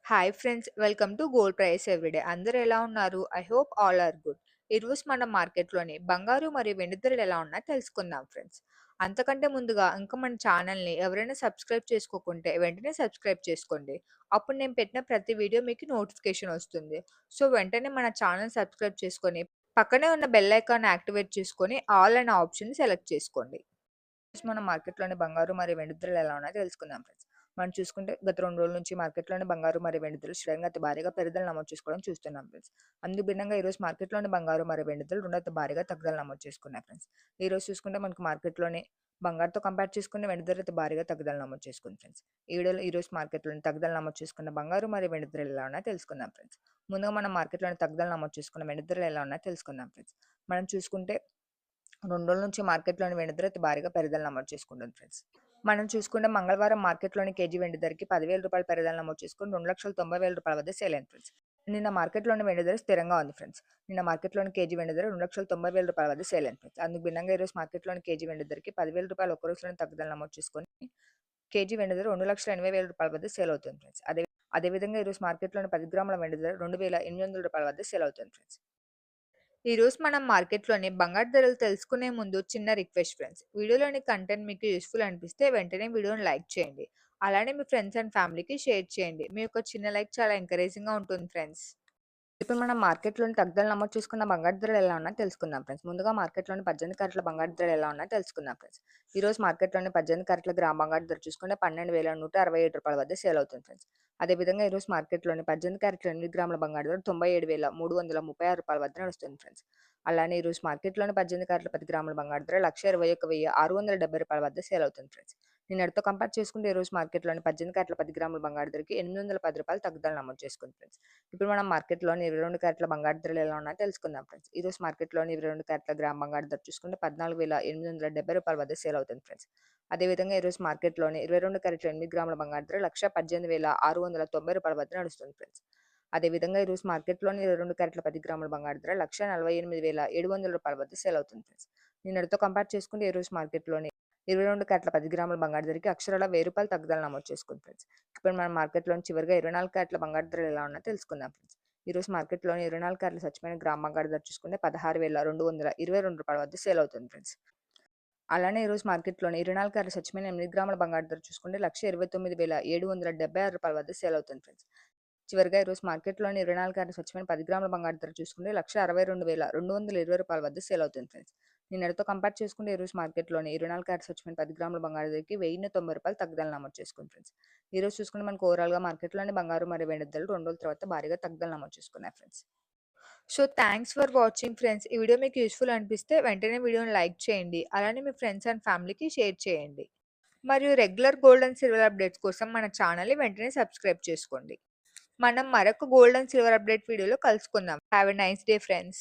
Hi friends, welcome to gold price everyday. అందరూ ఎలా ఉన్నారు? I hope all are good. ఈరోజు మన మార్కెట్లోని బంగారు మరియు వెండి ధరలు ఎలా ఉన్నాయో తెలుసుకుందాం ఫ్రెండ్స్. అంతకంటే ముందుగా ఇంకా మన ఛానల్ని ఎవరైనా సబ్స్క్రైబ్ చేసుకోకుంటే వెంటనే సబ్స్క్రైబ్ చేసుకోండి. అప్పుడు నేను పెట్టిన ప్రతి వీడియో మీకు నోటిఫికేషన్ వస్తుంది. సో వెంటనే మన ఛానల్ సబ్స్క్రైబ్ చేసుకొని పక్కనే ఉన్న బెల్ ఐకాన్ యాక్టివేట్ చేసుకొని ఆల్ అనే ఆప్షన్ సెలెక్ట్ చేసుకోండి. మన మార్కెట్‌లోని బంగారు మరియు వెండి ధరలు ఎలా ఉన్నాయో తెలుసుకుందాం ఫ్రెండ్స్. మనం చూసుకుంటే గత 2 రోజుల నుంచి మార్కెట్‌లోని బంగారు మరియు వెండి ధరలు స్థిరంగా అతి భారీగా పెరుగుదల నమోదు చేసుకోవడం చూస్తున్నాం ఫ్రెండ్స్. అందుకు భిన్నంగా ఈరోజు మార్కెట్‌లోని బంగారు మరియు వెండి ధరలు 2 అతి భారీగా తగ్గుదల నమోదు చేసుకున్నాయి ఫ్రెండ్స్. ఈరోజు చూసుకుంటే మనకు మార్కెట్‌లోని బంగారుతో కంపేర్ చేసుకుంటే వెండి ధర అతి భారీగా తగ్గుదల నమోదు చేసుకుంది ఫ్రెండ్స్. ఈ వీడియోలో ఈరోజు మార్కెట్‌లోని తగ్గుదల నమోదు చేసుకున్న బంగారు మరియు వెండి ధరలు ఎలా ఉన్నాయో తెలుసుకుందాం ఫ్రెండ్స్. ముందుగా మనం మార్కెట్‌లోని తగ్గుదల నమోదు చేసుకున్న వెండి ధరలు ఎలా ఉన్నాయో తెలుసుకుందాం ఫ్రెండ్స్. మనం చూసుకుంటే 2 రోజుల నుంచి మార్కెట్‌లోని వెండి ధర అతి భారీగా పెరుగుదల నమోదు చేసుకుంటుంది ఫ్రెండ్స్. మనం చూసుకుంటే మంగళవారం మార్కెట్‌లోని కేజీ వెండి ధరకి రూ. 10,000 పెరుగుదల నమోదు చేసుకొని రూ. 2,90,000 వద్ద సేల్ అయింది ఫ్రెండ్స్. నిన్న మార్కెట్‌లోని వెండి ధర స్థిరంగా ఉంది ఫ్రెండ్స్. నిన్న మార్కెట్‌లోని కేజీ వెండి ధర రూ. 2,90,000 వద్ద సేల్ అయింది ఫ్రెండ్స్. అందుకు భిన్నంగా ఈరోజు మార్కెట్‌లోని కేజీ వెండి ధరకి రూ. 10,000 ఒక్క రోజులోనే తగ్గుదల నమోదు చేసుకొని కేజీ వెండి ధర రూ. 2,80,000 వద్ద సేల్ అవుతుంది ఫ్రెండ్స్. అదేవిధంగా ఈరోజు మార్కెట్‌లోని 10 గ్రాముల వెండి ధర రూ. 2,800 వద్ద సేల్ అవుతుంది ఫ్రెండ్స్. ఈరోజు మనం మార్కెట్‌లోని బంగారు ధరలు తెలుసుకునే ముందు చిన్న రిక్వెస్ట్ ఫ్రెండ్స్. వీడియోలోని కంటెంట్ మీకు యూజ్‌ఫుల్ అనిపిస్తే వెంటనే వీడియోని లైక్ చేయండి. అలానే మీ ఫ్రెండ్స్ అండ్ ఫ్యామిలీకి షేర్ చేయండి. మీ యొక్క చిన్న లైక్ చాలా ఎంకరేజింగ్‌గా ఉంటుంది ఫ్రెండ్స్. ఇప్పుడు మనం మార్కెట్‌లోని తగ్గుదల నమోదు చేసుకున్న బంగారు ధరలు ఎలా ఉన్నాయో తెలుసుకుందాం ఫ్రెండ్స్. ముందుగా మార్కెట్‌లోని 18 క్యారెట్ల బంగారు ధరలు ఎలా ఉన్నాయో తెలుసుకుందాం ఫ్రెండ్స్. ఈరోజు మార్కెట్‌లోని 18 క్యారెట్ల గ్రామ్ బంగారు ధర చూసుకుంటే రూ. 12,167 వద్ద సేల్ అవుతుంది ఫ్రెండ్స్. అదేవిధంగా ఈరోజు మార్కెట్‌లోని 18 క్యారెట్ల 8 గ్రాముల బంగారు ధర రూ. 97,336 వద్ద నడుస్తుంది ఫ్రెండ్స్. అలానే ఈరోజు మార్కెట్‌లోని 18 క్యారెట్ల 10 గ్రాముల బంగారు ధర రూ. 21,670 వద్ద సేల్ అవుతుంది ఫ్రెండ్స్. నిన్నటితో కంపేర్ చేసుకుంటే ఈరోజు మార్కెట్‌లోని 18 క్యారెట్ల 10 గ్రాముల బంగారు ధరకి రూ. 810 తగ్గుదల నమోదు చేసుకుంది ఫ్రెండ్స్. ఇప్పుడు మనం మార్కెట్‌లోని 22 క్యారెట్ల బంగారు ధరలు ఎలా ఉన్నాయో తెలుసుకుందాం ఫ్రెండ్స్. ఈరోజు మార్కెట్‌లోని 22 క్యారెట్ల గ్రామ్ బంగారు ధర చూసుకుంటే రూ. 14,870 వద్ద సేల్ అవుతుంది ఫ్రెండ్స్. అదేవిధంగా ఈరోజు మార్కెట్‌లోని 22 క్యారెట్ల 8 గ్రాముల బంగారు ధర రూ. 18,690 వద్ద నడుస్తుంది ఫ్రెండ్స్. అదేవిధంగా ఈరోజు మార్కెట్‌లోని 22 క్యారెట్ల 10 గ్రాముల బంగారు ధర రూ. 1,48,700 వద్ద సేల్ అవుతుంది ఫ్రెండ్స్. నిన్నటితో కంపేర్ చేసుకుంటే ఈరోజు మార్కెట్‌లోని 22 క్యారెట్ల 10 గ్రాముల బంగారు ధరకి అక్షరాల రూ. 1,000 తగ్గుదల నమోదు చేసుకుంది ఫ్రెండ్స్. ఇప్పుడు మనం మార్కెట్‌లోని చివరిగా 24 క్యారెట్ల బంగారు ధరలు ఎలా ఉన్నాయో తెలుసుకుందాం ఫ్రెండ్స్. ఈరోజు మార్కెట్‌లోని 24 క్యారెట్ల స్వచ్ఛమైన గ్రామ్ బంగారు ధర చూసుకుంటే రూ. 16,222 వద్ద సేల్ అవుతుంది ఫ్రెండ్స్. అలానే ఈరోజు మార్కెట్‌లోని 24 క్యారెట్ల స్వచ్ఛమైన 8 గ్రాముల బంగారు ధర చూసుకుంటే రూ. 1,29,776 వద్ద సేల్ అవుతుంది ఫ్రెండ్స్. చివరిగా ఈరోజు మార్కెట్‌లోని 24 క్యారెట్ల స్వచ్ఛమైన 10 గ్రాముల బంగారు ధర చూసుకుంటే రూ. 1,62,220 వద్ద సేల్ అవుతుంది ఫ్రెండ్స్. నిన్నటితో కంపేర్ చేసుకుంటే ఈరోజు మార్కెట్‌లోని 24 క్యారెట్ల స్వచ్ఛమైన 10 గ్రాముల బంగారు ధరకి రూ. 1,090 తగ్గుదల నమోదు చేసుకుంది ఫ్రెండ్స్. ఈరోజు చూసుకుంటే మనకు ఓవరాల్‌గా మార్కెట్‌లోని బంగారు మరియు వెండి ధరలు 2 రోజుల తర్వాత భారీగా తగ్గుదల నమోదు చేసుకున్నాయి friends. So thanks for watching friends. ఈ వీడియో మీకు యూజ్‌ఫుల్ అనిపిస్తే వెంటనే వీడియోని లైక్ చేయండి. అలానే మీ ఫ్రెండ్స్ అండ్ ఫ్యామిలీకి షేర్ చేయండి. మరియు regular gold and silver updates కోసం మన ఛానల్‌ని వెంటనే సబ్స్క్రైబ్ చేసుకోండి. మనం మరొక గోల్డ్ అండ్ సిల్వర్ అప్డేట్ వీడియోలో కలుసుకుందాం. Have a nice day friends.